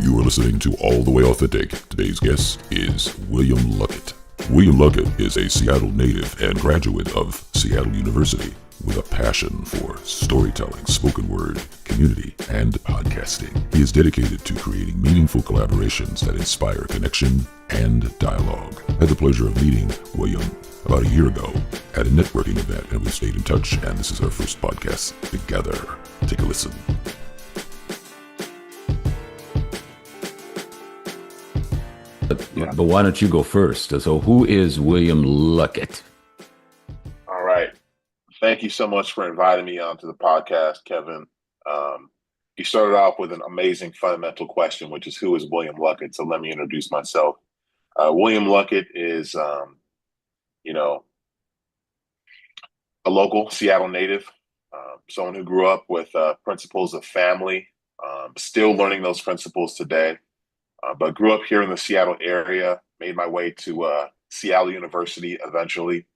You are listening to All the Way Authentic. Today's guest is William Luckett. William Luckett is a Seattle native and graduate of Seattle University with a passion for storytelling, spoken word, community, and podcasting. He is dedicated to creating meaningful collaborations that inspire connection and dialogue. I had the pleasure of meeting William about a year ago at a networking event, and we stayed in touch, and this is our first podcast together. Take a listen. But why don't you go first? So who is William Luckett? All right. Thank you so much for inviting me onto the podcast, Kevin. You started off with an amazing fundamental question, which is who is William Luckett? So let me introduce myself. William Luckett is, a local Seattle native, someone who grew up with principles of family, still learning those principles today. But grew up here in the Seattle area, made my way to Seattle University eventually.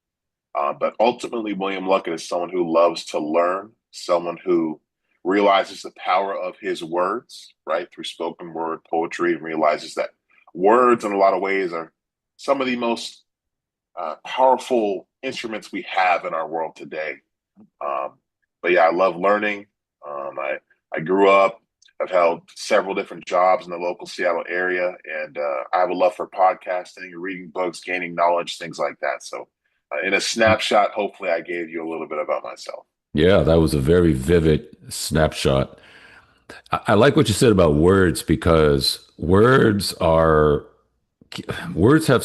But ultimately, William Luckett is someone who loves to learn, someone who realizes the power of his words, right, through spoken word poetry, and realizes that words in a lot of ways are some of the most powerful instruments we have in our world today. But yeah, I love learning. I grew up. I've held several different jobs in the local Seattle area, and I have a love for podcasting, reading books, gaining knowledge, things like that. So in a snapshot, hopefully I gave you a little bit about myself. Yeah, that was a very vivid snapshot. I like what you said about words because words have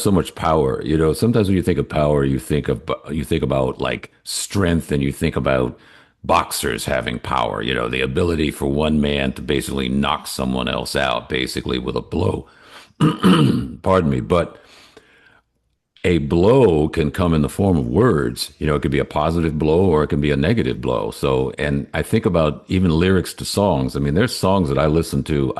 so much power. You know, sometimes when you think of power, you think about like strength, and you think about boxers having power, you know, the ability for one man to basically knock someone else out basically with a blow. Pardon me. But a blow can come in the form of words. You know, it could be a positive blow or it can be a negative blow. So, and I think about even lyrics to songs. I mean, there's songs that I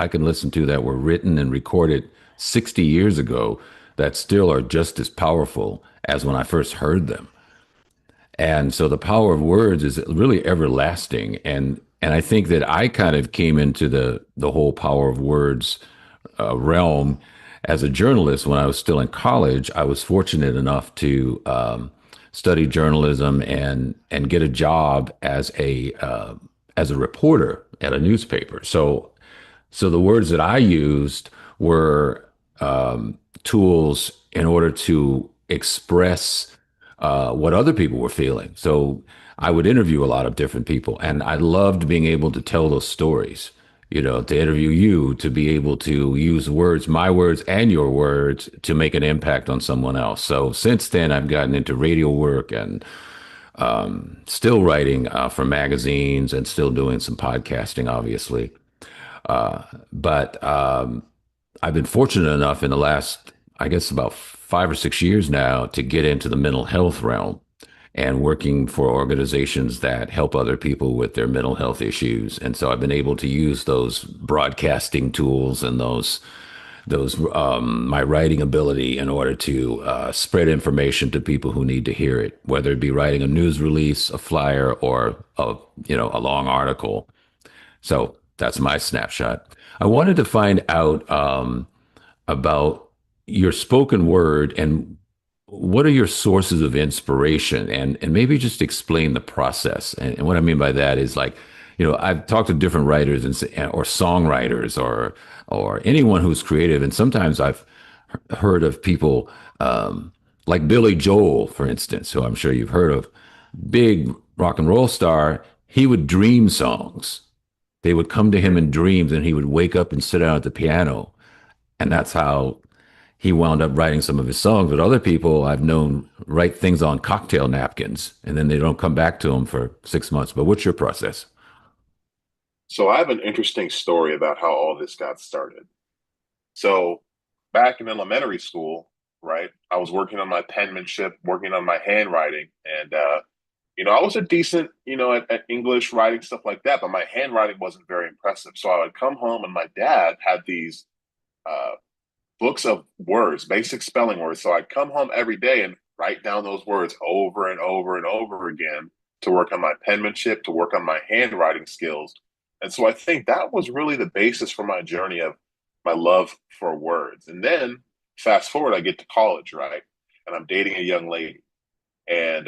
can listen to that were written and recorded 60 years ago that still are just as powerful as when I first heard them. And so the power of words is really everlasting. And I think that I kind of came into the whole power of words realm as a journalist when I was still in college. I was fortunate enough to study journalism and get a job as a reporter at a newspaper. So the words that I used were tools in order to express what other people were feeling. So I would interview a lot of different people, and I loved being able to tell those stories, you know, to interview you, to be able to use words, my words and your words, to make an impact on someone else. So since then, I've gotten into radio work and still writing for magazines and still doing some podcasting, obviously. But I've been fortunate enough in the last, I guess, about 5 or 6 years now to get into the mental health realm and working for organizations that help other people with their mental health issues. And so I've been able to use those broadcasting tools and those my writing ability in order to spread information to people who need to hear it, whether it be writing a news release, a flyer, or a long article. So that's my snapshot. I wanted to find out about your spoken word and what are your sources of inspiration, and maybe just explain the process. And what I mean by that is, like, you know, I've talked to different writers or songwriters or anyone who's creative. And sometimes I've heard of people like Billy Joel, for instance, who I'm sure you've heard of, big rock and roll star. He would dream songs. They would come to him in dreams, and he would wake up and sit down at the piano. And that's how he wound up writing some of his songs. But other people I've known write things on cocktail napkins, and then they don't come back to them for 6 months. But what's your process? So I have an interesting story about how all this got started. So back in elementary school, right, I was working on my penmanship, working on my handwriting. And, I was a decent, at English writing, stuff like that, but my handwriting wasn't very impressive. So I would come home and my dad had these books of words, basic spelling words. So I'd come home every day and write down those words over and over and over again to work on my penmanship, to work on my handwriting skills. And so I think that was really the basis for my journey of my love for words. And then fast forward, I get to college, right? And I'm dating a young lady. And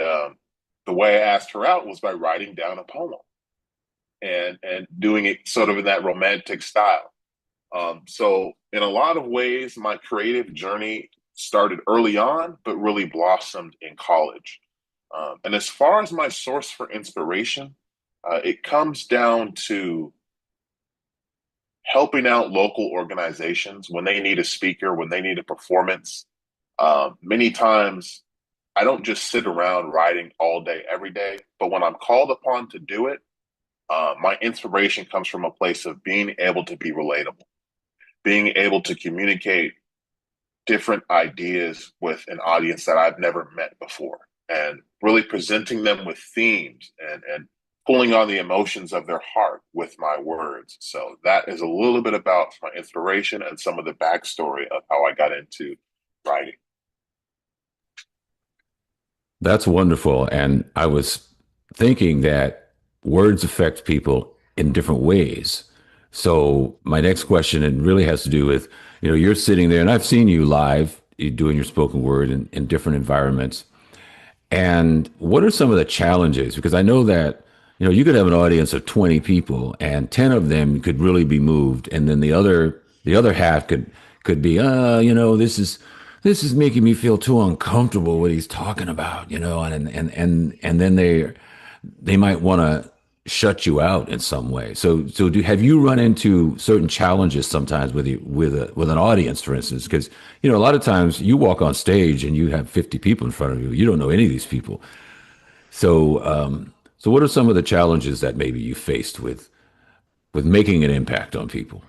the way I asked her out was by writing down a poem and doing it sort of in that romantic style. So in a lot of ways, my creative journey started early on, but really blossomed in college. And as far as my source for inspiration, it comes down to helping out local organizations when they need a speaker, when they need a performance. Many times, I don't just sit around writing all day, every day, but when I'm called upon to do it, my inspiration comes from a place of being able to be relatable, being able to communicate different ideas with an audience that I've never met before, and really presenting them with themes and pulling on the emotions of their heart with my words. So that is a little bit about my inspiration and some of the backstory of how I got into writing. That's wonderful. And I was thinking that words affect people in different ways. So my next question, it really has to do with, you're sitting there and I've seen you live, you doing your spoken word in different environments. And what are some of the challenges? Because I know that, you could have an audience of 20 people and 10 of them could really be moved. And then the other half could be, this is making me feel too uncomfortable what he's talking about, and then they might want to shut you out in some way. So have you run into certain challenges sometimes with an audience, for instance? Because a lot of times you walk on stage and you have 50 people in front of you. You don't know any of these people. So what are some of the challenges that maybe you faced with making an impact on people?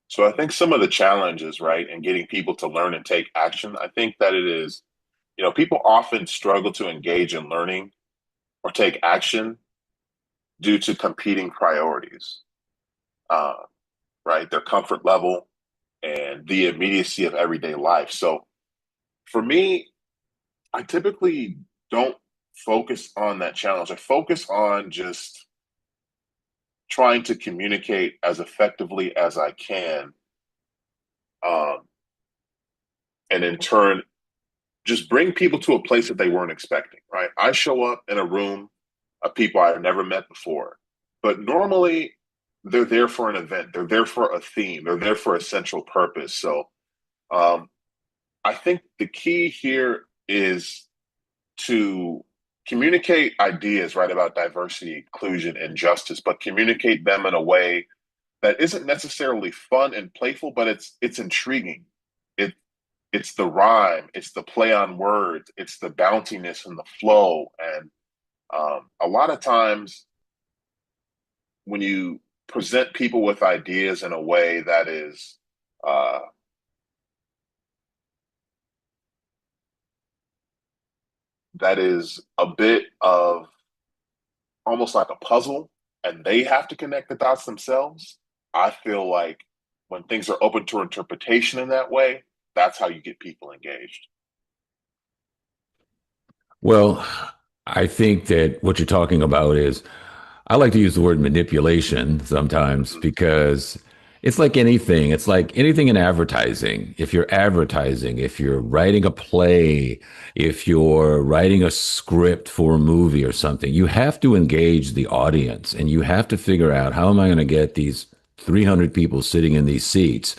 So I think some of the challenges, right, and getting people to learn and take action, I think that it is, people often struggle to engage in learning or take action due to competing priorities, uh, right? Their comfort level and the immediacy of everyday life. So for me, I typically don't focus on that challenge. I focus on just trying to communicate as effectively as I can, um, and in turn, just bring people to a place that they weren't expecting, right? I show up in a room of people I've never met before, but normally they're there for an event, they're there for a theme, they're there for a central purpose. So um, I think the key here is to communicate ideas, right, about diversity, inclusion, and justice, but communicate them in a way that isn't necessarily fun and playful, but it's intriguing. It it's the rhyme, it's the play on words, it's the bounciness and the flow. And a lot of times when you present people with ideas in a way uh, that is a bit of almost like a puzzle, and they have to connect the dots themselves. I feel like when things are open to interpretation in that way, that's how you get people engaged. Well, I think that what you're talking about is, I like to use the word manipulation sometimes because it's like anything. It's like anything in advertising. If you're advertising, if you're writing a play, if you're writing a script for a movie or something, you have to engage the audience and you have to figure out, how am I going to get these 300 people sitting in these seats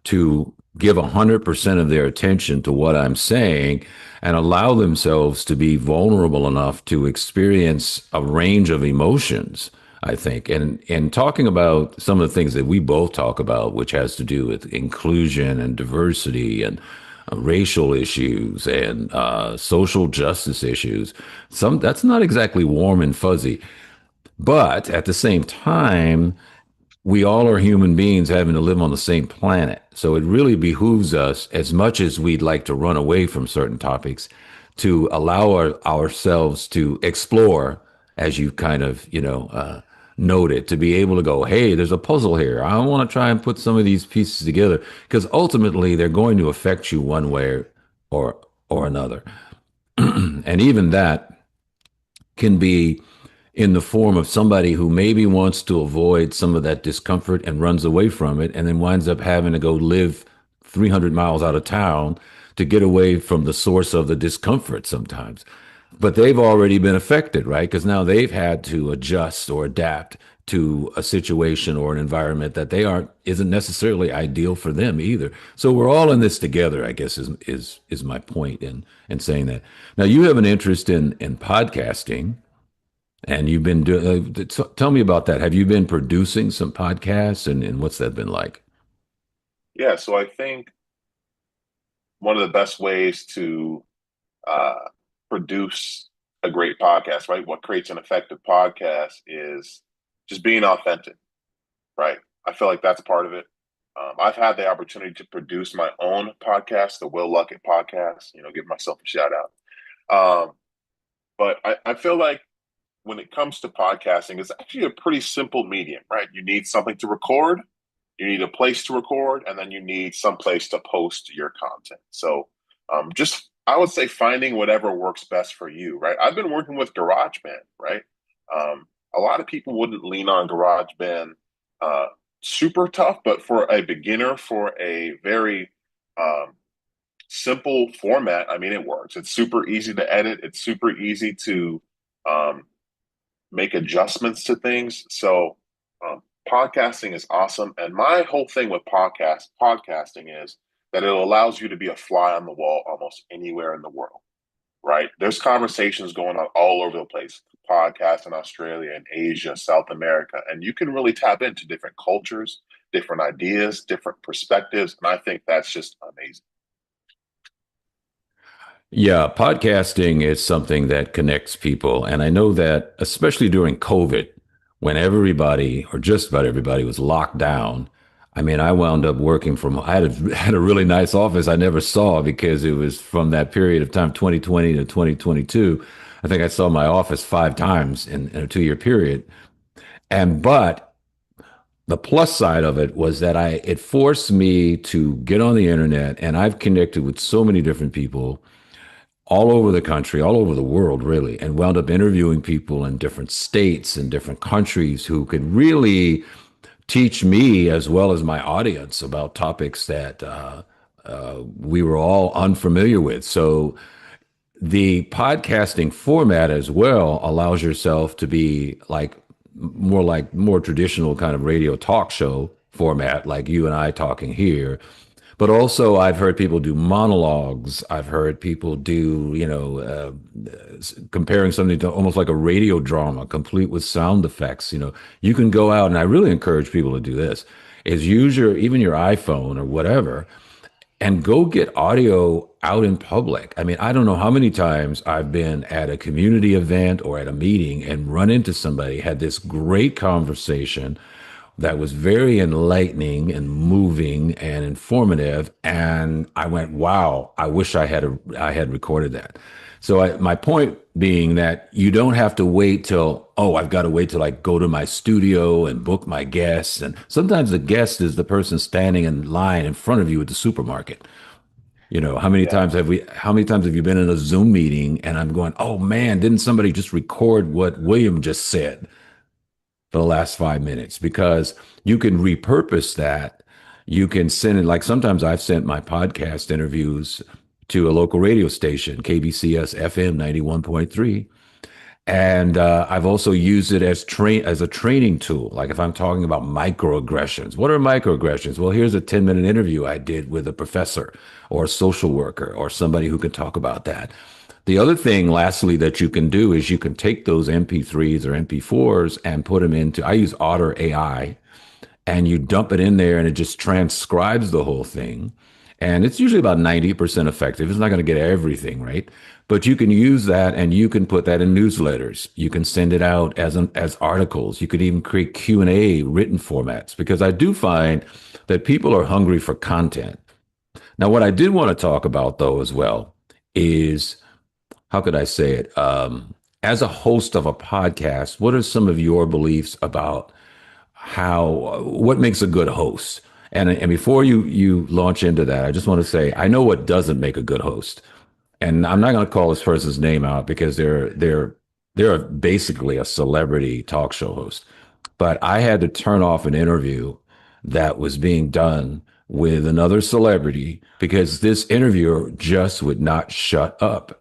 to give 100% of their attention to what I'm saying and allow themselves to be vulnerable enough to experience a range of emotions, I think. And talking about some of the things that we both talk about, which has to do with inclusion and diversity and racial issues and social justice issues, that's not exactly warm and fuzzy. But at the same time, we all are human beings having to live on the same planet. So it really behooves us, as much as we'd like to run away from certain topics, to allow ourselves to explore, as you kind of, noted, to be able to go, hey, there's a puzzle here. I want to try and put some of these pieces together because ultimately they're going to affect you one way or another. And even that can be in the form of somebody who maybe wants to avoid some of that discomfort and runs away from it and then winds up having to go live 300 miles out of town to get away from the source of the discomfort sometimes. But they've already been affected, right? Because now they've had to adjust or adapt to a situation or an environment that they aren't isn't necessarily ideal for them either. So we're all in this together, I guess is my point in saying that. Now you have an interest in podcasting, and you've been doing. Tell me about that. Have you been producing some podcasts, and what's that been like? Yeah, so I think one of the best ways to uh, produce a great podcast, right? What creates an effective podcast is just being authentic, right? I feel like that's part of it. I've had the opportunity to produce my own podcast, the Will Luckett podcast, give myself a shout out. But I feel like when it comes to podcasting, it's actually a pretty simple medium, right? You need something to record, you need a place to record, and then you need some place to post your content. So just I would say finding whatever works best for you, right? I've been working with GarageBand, right? A lot of people wouldn't lean on GarageBand uh, super tough, but for a beginner, for a very um, simple format, I mean, it works. It's super easy to edit. It's super easy to um, make adjustments to things. So podcasting is awesome. And my whole thing with podcasting is that it allows you to be a fly on the wall almost anywhere in the world, right? There's conversations going on all over the place, podcasts in Australia and Asia, South America, and you can really tap into different cultures, different ideas, different perspectives. And I think that's just amazing. Yeah, podcasting is something that connects people. And I know that, especially during COVID, when everybody, or just about everybody, was locked down. I mean, I wound up working from, had a really nice office I never saw because it was from that period of time, 2020 to 2022. I think I saw my office 5 times in a 2 year period. But the plus side of it was that it forced me to get on the internet, and I've connected with so many different people all over the country, all over the world, really, and wound up interviewing people in different states and different countries who could really teach me as well as my audience about topics that we were all unfamiliar with. So the podcasting format as well allows yourself to be like more traditional kind of radio talk show format, like you and I talking here. But also, I've heard people do monologues. I've heard people do, comparing something to almost like a radio drama, complete with sound effects. You can go out, and I really encourage people to do this, is use even your iPhone or whatever, and go get audio out in public. I mean, I don't know how many times I've been at a community event or at a meeting and run into somebody, had this great conversation that was very enlightening and moving and informative. And I went, wow, I wish I had recorded that. So my point being that you don't have to wait till, oh, I've got to wait till I go to my studio and book my guests. And sometimes the guest is the person standing in line in front of you at the supermarket. Yeah. How many times have you been in a Zoom meeting and I'm going, oh man, didn't somebody just record what William just said for the last 5 minutes? Because you can repurpose that. You can send it, like sometimes I've sent my podcast interviews to a local radio station, KBCS FM 91.3. And I've also used it as a training tool. Like if I'm talking about microaggressions, what are microaggressions? Well, here's a 10-minute interview I did with a professor or a social worker or somebody who can talk about that. The other thing, lastly, that you can do is you can take those MP3s or MP4s and put them into, I use Otter AI, and you dump it in there and it just transcribes the whole thing. And it's usually about 90% effective. It's not going to get everything right, but you can use that and you can put that in newsletters. You can send it out as articles. You could even create Q&A written formats, because I do find that people are hungry for content. Now, what I did want to talk about though as well is, how could I say it? As a host of a podcast, what are some of your beliefs about what makes a good host? And before you launch into that, I just want to say I know what doesn't make a good host, and I'm not going to call this person's name out because they're They're basically a celebrity talk show host. But I had to turn off an interview that was being done with another celebrity because this interviewer just would not shut up.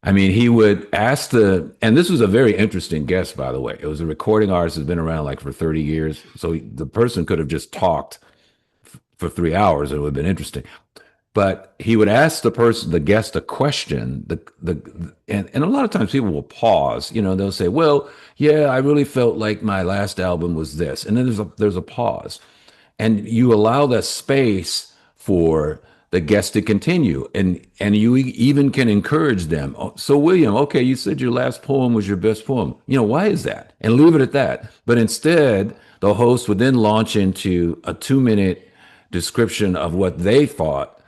I mean, he would ask and this was a very interesting guest, by the way. It was a recording artist who's been around like for 30 years. So the person could have just talked for 3 hours. It would have been interesting. But he would ask the guest, a question. And a lot of times people will pause. They'll say, "Well, yeah, I really felt like my last album was this," and then there's a pause, and you allow that space for the guest to continue, and you even can encourage them. "Oh, so, William, okay, you said your last poem was your best poem. Why is that?" And leave it at that. But instead, the host would then launch into a 2-minute description of what they thought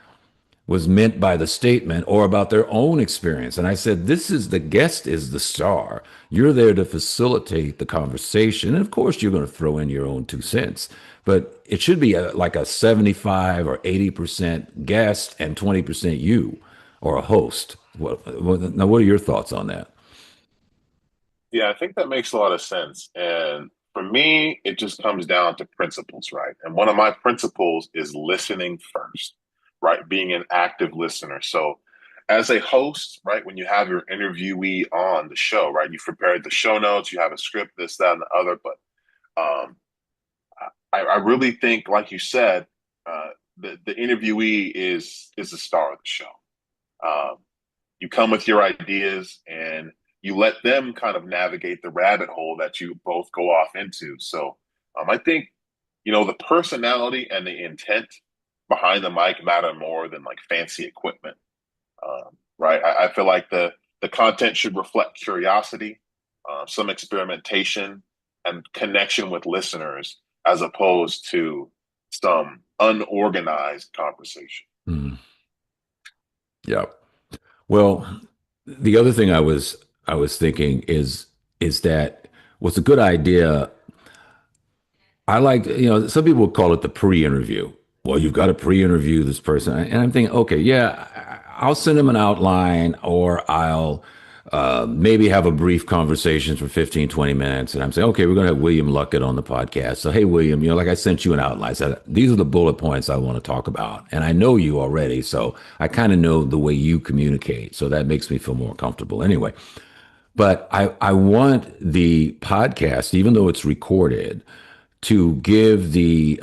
was meant by the statement or about their own experience. And I said, the guest is the star. You're there to facilitate the conversation. And of course, you're going to throw in your own 2 cents, but it should be like a 75 or 80% guest and 20% you or a host. Now, what are your thoughts on that? Yeah, I think that makes a lot of sense. And for me, it just comes down to principles, right? And one of my principles is listening first, right? Being an active listener. So, as a host, right, when you have your interviewee on the show, right, you've prepared the show notes, you have a script, this, that, and the other. But um, I really think, like you said, the interviewee is the star of the show. Um, you come with your ideas and you let them kind of navigate the rabbit hole that you both go off into. So I think, the personality and the intent behind the mic matter more than like fancy equipment. Right. I feel like the content should reflect curiosity, some experimentation, and connection with listeners as opposed to some unorganized conversation. Hmm. Yeah. Well, the other thing I was thinking is that what's a good idea. I like, some people would call it the pre-interview. Well, you've got to pre-interview this person. And I'm thinking, okay, yeah, I'll send them an outline or I'll maybe have a brief conversation for 15, 20 minutes. And I'm saying, okay, we're going to have William Luckett on the podcast. So, hey, William, like I sent you an outline. I said, these are the bullet points I want to talk about. And I know you already. So I kind of know the way you communicate. So that makes me feel more comfortable anyway. But I want the podcast, even though it's recorded, to give the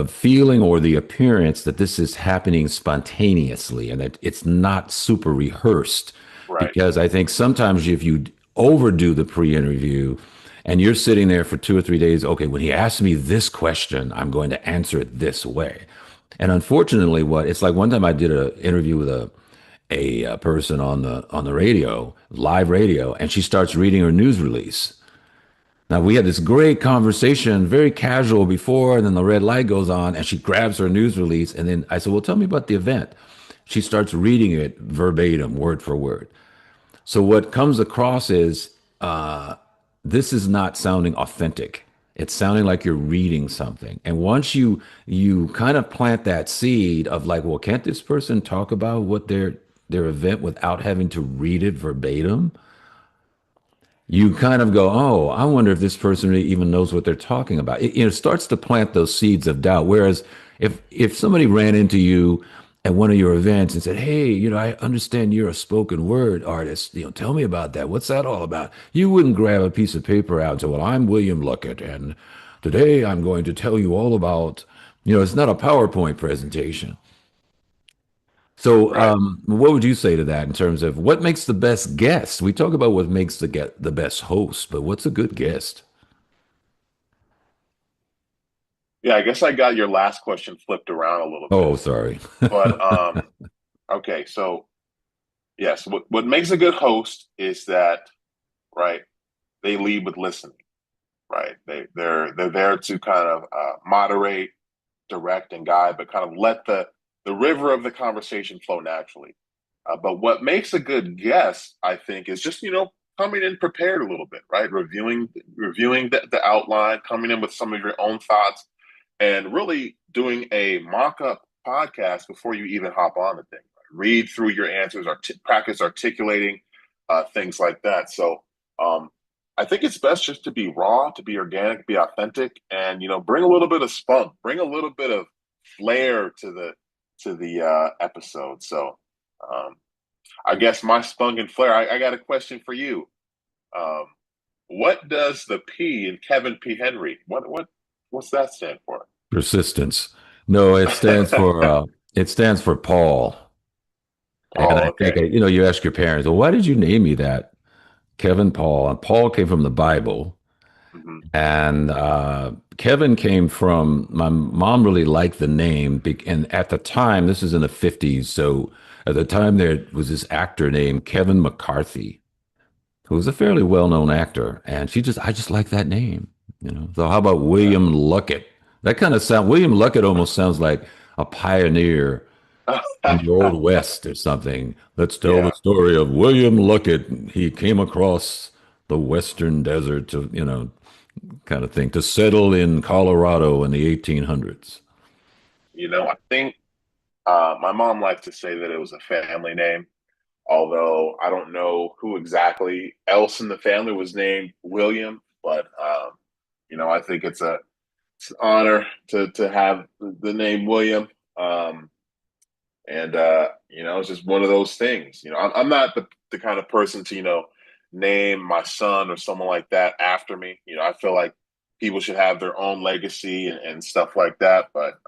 feeling or the appearance that this is happening spontaneously and that it's not super rehearsed. Right. Because I think sometimes if you overdo the pre-interview and you're sitting there for 2 or 3 days, okay, when he asks me this question, I'm going to answer it this way. And unfortunately, what it's like one time I did an interview with a person on the radio, live radio, and she starts reading her news release. Now, we had this great conversation, very casual before, and then the red light goes on, and she grabs her news release. And then I said, well, tell me about the event. She starts reading it verbatim, word for word. So, what comes across is this is not sounding authentic. It's sounding like you're reading something. And once you kind of plant that seed of like, well, can't this person talk about what their event without having to read it verbatim? You kind of go, oh, I wonder if this person really even knows what they're talking about. It starts to plant those seeds of doubt. Whereas if somebody ran into you at one of your events and said, hey, I understand you're a spoken word artist. Tell me about that. What's that all about? You wouldn't grab a piece of paper out and say, well, I'm William Luckett, and today I'm going to tell you all about, it's not a PowerPoint presentation. So, Right. what would you say to that in terms of what makes the best guest? We talk about what makes the best host, but what's a good guest? Yeah, I guess I got your last question flipped around a little bit. Oh, sorry. But okay, so yes, what makes a good host is that, right, they lead with listening, right? They're there to kind of moderate, direct, and guide, but kind of let the river of the conversation flow naturally. But what makes a good guest, I think, is just coming in prepared a little bit, right? Reviewing the outline, coming in with some of your own thoughts, and really doing a mock-up podcast before you even hop on the thing. Right? Read through your answers, practice articulating, things like that. So um, I think it's best just to be raw, to be organic, be authentic, and bring a little bit of spunk, bring a little bit of flair to the episode. So um, I guess my spunk and flair. I got a question for you. Um, what does the P in Kevin P. Henry? What's that stand for? Persistence. No, it stands for Paul. And Paul. I think Okay. you ask your parents, well, why did you name me that? Kevin Paul. And Paul came from the Bible. Hmm. And Kevin came from my mom really liked the name. And at the time, this is in the 50s. So at the time, there was this actor named Kevin McCarthy, who was a fairly well-known actor. And I just like that name. So how about Yeah. William Luckett? William Luckett almost sounds like a pioneer in the Old West or something. Let's tell the Yeah. story of William Luckett. He came across the Western desert kind of thing, to settle in Colorado in the 1800s. I think my mom likes to say that it was a family name, although I don't know who exactly else in the family was named William. But I think it's an honor to have the name William. Um, and it's just one of those things. I'm not the kind of person to name my son or someone like that after me. I feel like people should have their own legacy and stuff like that. But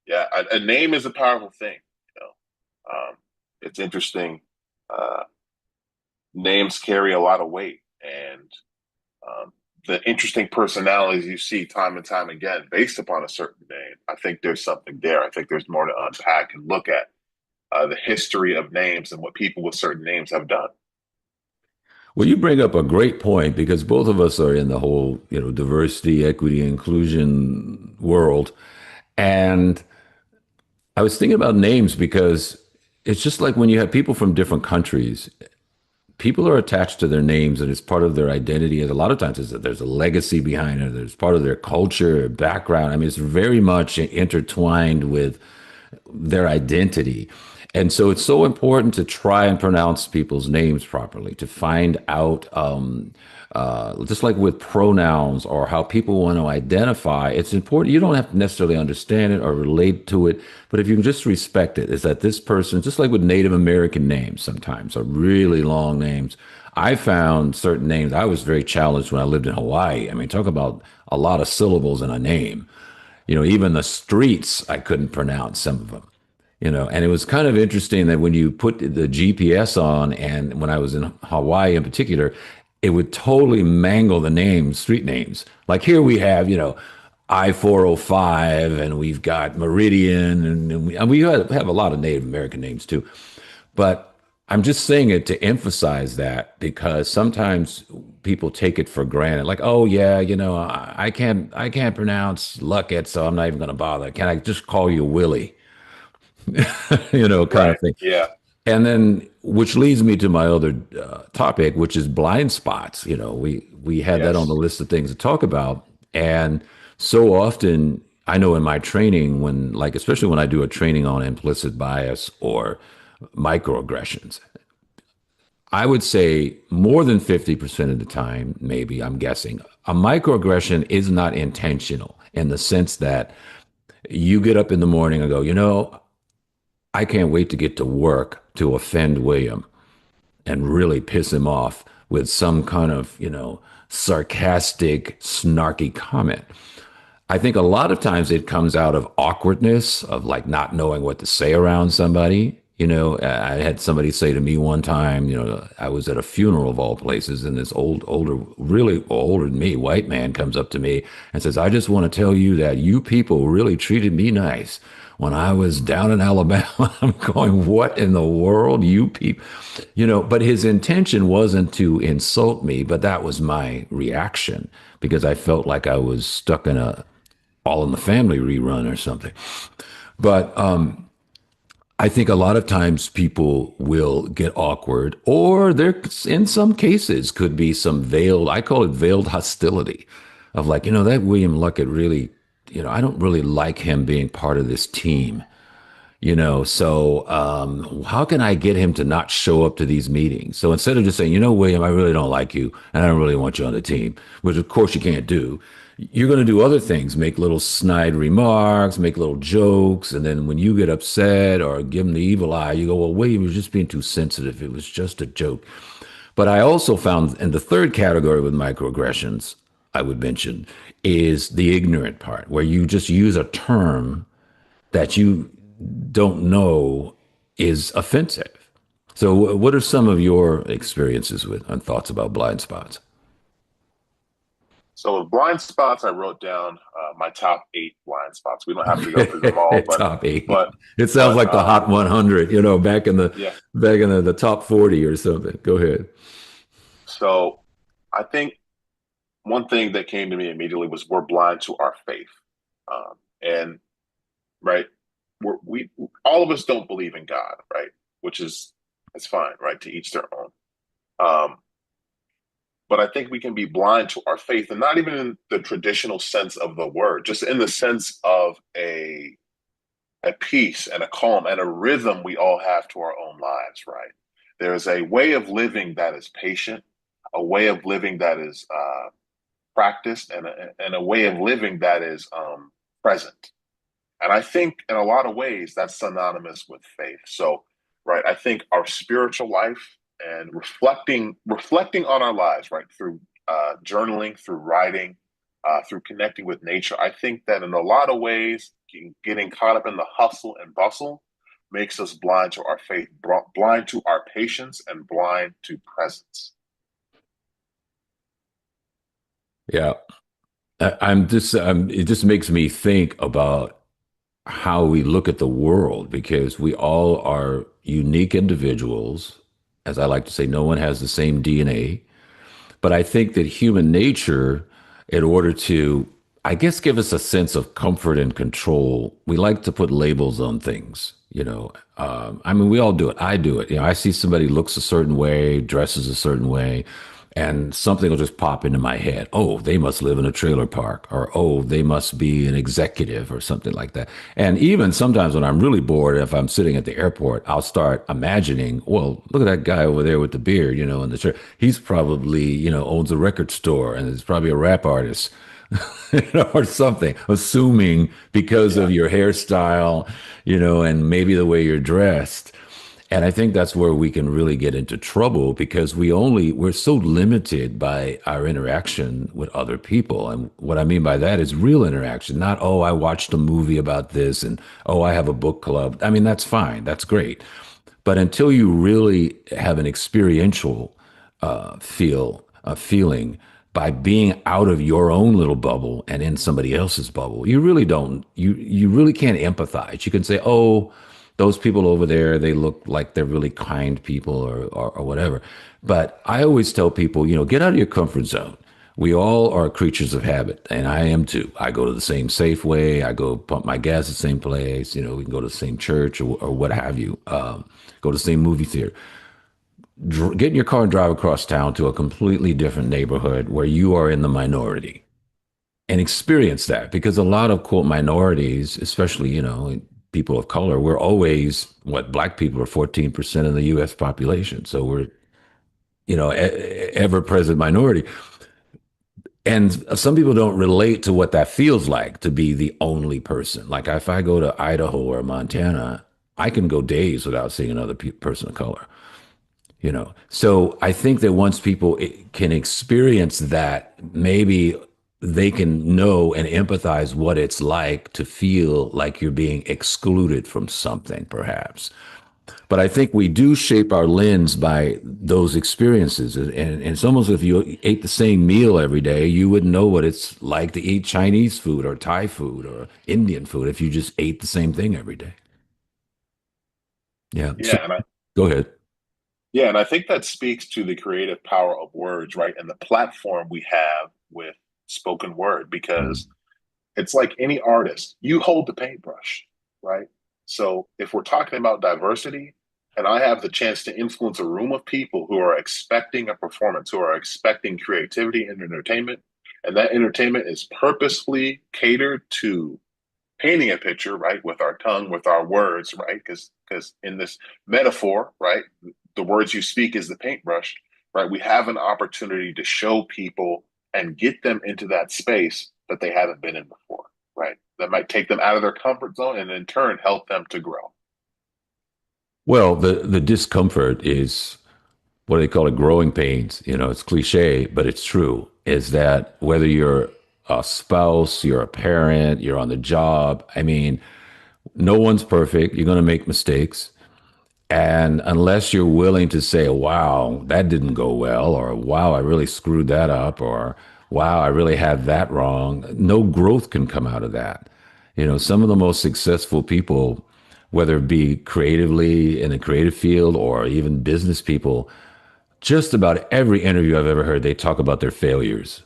yeah, a name is a powerful thing. You it's interesting. Uh, Names carry a lot of weight, and um, the interesting personalities you see time and time again based upon a certain name. I think there's something there. I think there's more to unpack and look at the history of names and what people with certain names have done. Well, you bring up a great point because both of us are in the whole, diversity, equity, inclusion world. And I was thinking about names because it's just like when you have people from different countries, people are attached to their names and it's part of their identity. And a lot of times there's a legacy behind it. There's part of their culture, background. I mean, it's very much intertwined with their identity. And so it's so important to try and pronounce people's names properly, to find out, just like with pronouns or how people want to identify, it's important. You don't have to necessarily understand it or relate to it, but if you can just respect it, is that this person, just like with Native American names sometimes, are really long names. I found certain names, I was very challenged when I lived in Hawaii. I mean, talk about a lot of syllables in a name. Even the streets, I couldn't pronounce some of them. And it was kind of interesting that when you put the GPS on, and when I was in Hawaii in particular, it would totally mangle the names, street names. Like here we have, I-405, and we've got Meridian, and we have a lot of Native American names too. But I'm just saying it to emphasize that because sometimes people take it for granted. Like, oh yeah, I can't pronounce Luckett, so I'm not even going to bother. Can I just call you Willie? Kind of Right. thing. Yeah. And then, which leads me to my other topic, which is blind spots. We had that on the Yes. list of things to talk about, and so often, I know in my training, especially when I do a training on implicit bias or microaggressions, I would say more than 50% of the time, maybe I'm guessing, a microaggression is not intentional in the sense that you get up in the morning and go, I can't wait to get to work to offend William and really piss him off with some kind of, sarcastic, snarky comment. I think a lot of times it comes out of awkwardness, of like not knowing what to say around somebody. I had somebody say to me one time, I was at a funeral of all places, and this really older than me, white man comes up to me and says, I just want to tell you that you people really treated me nice when I was down in Alabama. I'm going, what in the world, you people? But his intention wasn't to insult me, but that was my reaction because I felt like I was stuck in a All in the Family rerun or something. But I think a lot of times people will get awkward, or there, in some cases, could be some veiled, I call it veiled hostility of like, that William Luckett really, I don't really like him being part of this team. How can I get him to not show up to these meetings? So instead of just saying, William, I really don't like you and I don't really want you on the team, which of course you can't do, you're going to do other things, make little snide remarks, make little jokes. And then when you get upset or give him the evil eye, you go, well, William, you're just being too sensitive. It was just a joke. But I also found in the third category with microaggressions, I would mention, is the ignorant part, where you just use a term that you don't know is offensive. So, what are some of your experiences with and thoughts about blind spots? So with blind spots, I wrote down my top 8 blind spots. We don't have to go through them all, Top eight. but It sounds but like the Hot 100, yeah. back in the top 40 or something. Go ahead. So I think one thing that came to me immediately was we're blind to our faith, and right, we all of us don't believe in God, right? Which is it's fine, right? To each their own. Um, but I think we can be blind to our faith, and not even in the traditional sense of the word, just in the sense of a peace and a calm and a rhythm we all have to our own lives, right? There's a way of living that is patient, a way of living that is practiced, and a way of living that is present. And I think in a lot of ways that's synonymous with faith. So, right, I think our spiritual life and reflecting on our lives, right, through journaling, through writing, through connecting with nature. I think that in a lot of ways, getting caught up in the hustle and bustle makes us blind to our faith, blind to our patience, and blind to presence. Yeah. It just makes me think about how we look at the world because we all are unique individuals. As I like to say, no one has the same DNA. But I think that human nature, in order to, I guess, give us a sense of comfort and control, we like to put labels on things. I mean, we all do it. I do it. I see somebody looks a certain way, dresses a certain way, and something will just pop into my head. Oh, they must live in a trailer park, or oh, they must be an executive, or something like that. And even sometimes when I'm really bored, if I'm sitting at the airport, I'll start imagining, well, look at that guy over there with the beard, in the shirt. He's probably, owns a record store and is probably a rap artist. Or something, assuming because of Yeah. your hairstyle, and maybe the way you're dressed. And I think that's where we can really get into trouble because we're so limited by our interaction with other people. And what I mean by that is real interaction, not, oh, I watched a movie about this and, oh, I have a book club. I mean, that's fine. That's great. But until you really have an experiential feeling by being out of your own little bubble and in somebody else's bubble, you really can't empathize. You can say, oh, those people over there, they look like they're really kind people or whatever. But I always tell people, get out of your comfort zone. We all are creatures of habit, and I am too. I go to the same Safeway. I go pump my gas at the same place. We can go to the same church or what have you. Go to the same movie theater. Get in your car and drive across town to a completely different neighborhood where you are in the minority and experience that because a lot of quote minorities, especially, people of color, we're always what black people are 14% of the US population. So we're, ever present minority. And some people don't relate to what that feels like to be the only person. Like if I go to Idaho or Montana, I can go days without seeing another person of color. So I think that once people can experience that, maybe they can know and empathize what it's like to feel like you're being excluded from something, perhaps. But I think we do shape our lens by those experiences. And it's almost if you ate the same meal every day, you wouldn't know what it's like to eat Chinese food or Thai food or Indian food if you just ate the same thing every day. Yeah. So Yeah, and I go ahead. yeah, and I think that speaks to the creative power of words, right? And the platform we have with spoken word, because Mm. it's like any artist, you hold the paintbrush, right? So if we're talking about diversity, and I have the chance to influence a room of people who are expecting a performance, who are expecting creativity and entertainment, and that entertainment is purposefully catered to painting a picture, right, with our tongue, with our words, right? Because in this metaphor, right, the words you speak is the paintbrush, right? We have an opportunity to show people and get them into that space that they haven't been in before, right? That might take them out of their comfort zone and in turn help them to grow. Well, the discomfort is what they call it, growing pains. You know, it's cliche, but it's true. Is that whether you're a spouse, you're a parent, you're on the job. I mean, no one's perfect. You're going to make mistakes. And unless you're willing to say, wow, that didn't go well, or wow, I really screwed that up, or wow, I really had that wrong, no growth can come out of that. You know, some of the most successful people, whether it be creatively in the creative field or even business people, just about every interview I've ever heard, they talk about their failures.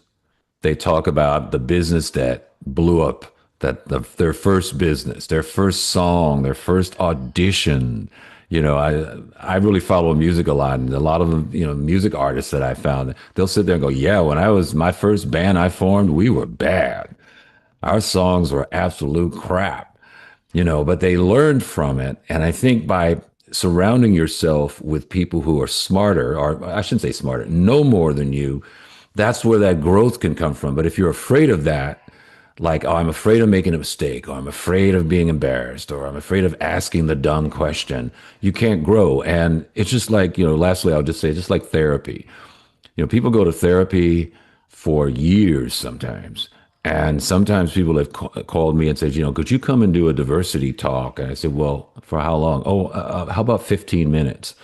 They talk about the business that blew up, their first business, their first song, their first audition. You know, I really follow music a lot, and a lot of them, you know, music artists that I found, they'll sit there and go, "Yeah, when I was my first band I formed, we were bad. Our songs were absolute crap." You know, but they learned from it, and I think by surrounding yourself with people who are smarter, or I shouldn't say smarter, know more than you, that's where that growth can come from. But if you're afraid of that, like, oh, I'm afraid of making a mistake, or I'm afraid of being embarrassed, or I'm afraid of asking the dumb question, you can't grow. And it's just like, you know, lastly, I'll just say, just like therapy. You know, people go to therapy for years sometimes. And sometimes people have called me and said, you know, could you come and do a diversity talk? And I said, well, for how long? Oh, how about 15 minutes?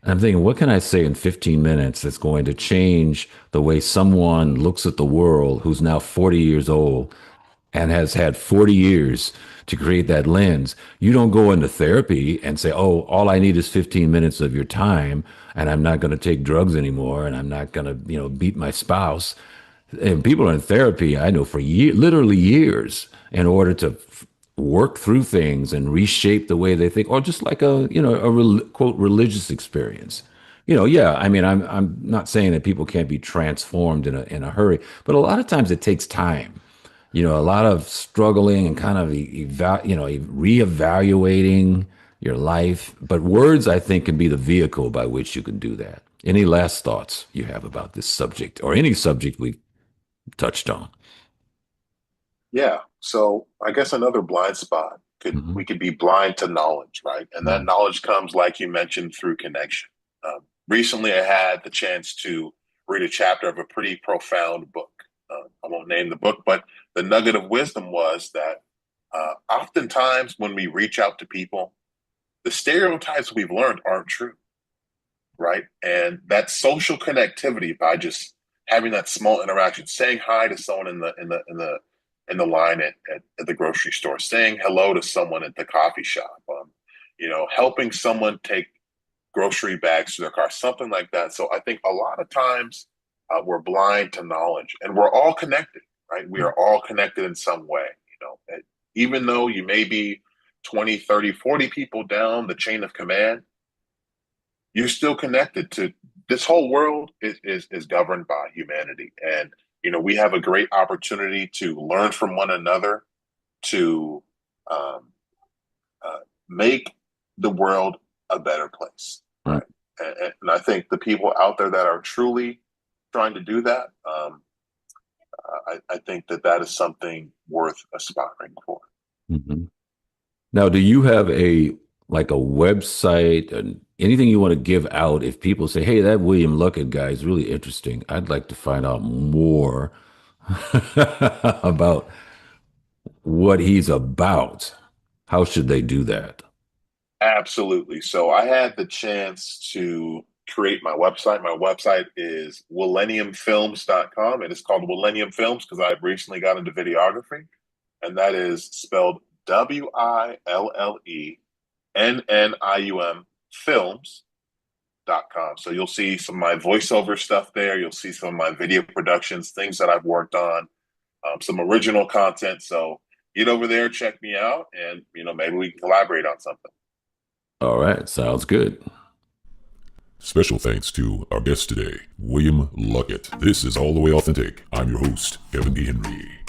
And I'm thinking, what can I say in 15 minutes that's going to change the way someone looks at the world who's now 40 years old and has had 40 years to create that lens? You don't go into therapy and say, oh, all I need is 15 minutes of your time, and I'm not going to take drugs anymore, and I'm not going to, you know, beat my spouse. And people are in therapy, I know, for literally years in order to work through things and reshape the way they think, or just like a, you know, quote, religious experience. You know, yeah, I mean, I'm not saying that people can't be transformed in a hurry, but a lot of times it takes time. You know, a lot of struggling and kind of you know, reevaluating your life. But words, I think, can be the vehicle by which you can do that. Any last thoughts you have about this subject or any subject we've touched on? Yeah. So I guess another blind spot could Hmm. we could be blind to knowledge, right? And that Mm. knowledge comes, like you mentioned, through connection. Recently, I had the chance to read a chapter of a pretty profound book. I won't name the book, but the nugget of wisdom was that oftentimes when we reach out to people, the stereotypes we've learned aren't true, right? And that social connectivity by just having that small interaction, saying hi to someone in the line at the grocery store, saying hello to someone at the coffee shop, you know, helping someone take grocery bags to their car, something like that. So I think a lot of times we're blind to knowledge, and we're all connected, right? We are all connected in some way, you know, and even though you may be 20, 30, 40 people down the chain of command, you're still connected to this whole world is governed by humanity. And, you know, we have a great opportunity to learn from one another to um, make the world a better place, Right. right? And I think the people out there that are truly trying to do that, I think that that is something worth aspiring for. Hmm. Now, do you have a like a website and anything you want to give out if people say, "Hey, that William Luckett guy is really interesting. I'd like to find out more about what he's about." How should they do that? Absolutely. So I had the chance to create my website. My website is millenniumfilms.com, and it's called Millennium Films because I've recently got into videography, and that is spelled WILLENNIUM films.com. So you'll see some of my voiceover stuff there. You'll see some of my video productions, things that I've worked on, some original content. So get over there, check me out, and you know, maybe we can collaborate on something. All right, sounds good. Special thanks to our guest today, William Luckett. This is All the Way Authentic. I'm your host, Kevin D. Henry.